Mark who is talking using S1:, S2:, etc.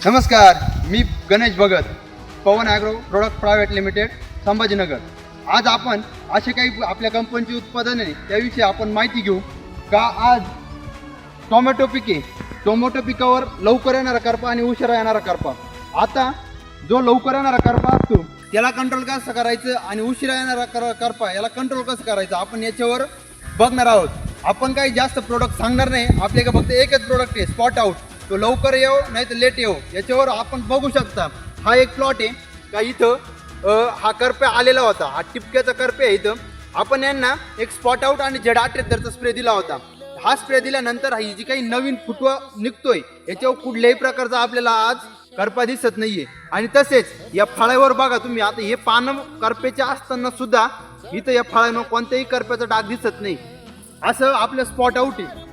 S1: नमस्कार, मी Ganesh Bhagat, Pawan agro product private limited, Sambhajinagar. आज आपण असे काही आपल्या कंपनीची उत्पादने त्याविषयी आपण माहिती घेऊ का. आज टोमॅटो पिकावर लवकर येणारा करपा आणि उशिरा येणारा करपा. आता जो लवकर येणारा करपा असतो त्याला कंट्रोल कसं करायचं आणि उशिरा येणारा करपा याला कंट्रोल कसं करायचं आपण याच्यावर बघणार आहोत. आपण काही जास्त प्रोडक्ट सांगणार नाही, आपल्याकडे फक्त एकच प्रोडक्ट आहे, स्पॉट आउट. तो लवकर येऊ नाही तर लेट येऊ, याच्यावर आपण बघू शकता. हा एक प्लॉट आहे का, इथं हा करप्या आलेला होता, हा टिपक्याचा करप्या आहे. इथं आपण यांना एक स्पॉट आउट आणि Z78चा स्प्रे दिला होता. हा स्प्रे दिल्यानंतर ही जी काही नवीन फुटवा निघतोय याच्यावर कुठल्याही प्रकारचा आपल्याला आज करपा दिसत नाहीये. आणि तसेच या फळावर बघा तुम्ही, आता हे पानं करप्याचे असताना सुद्धा इथं या फळांवर कोणत्याही करप्याचा डाग दिसत नाही. असं आपलं स्पॉट आउट आहे.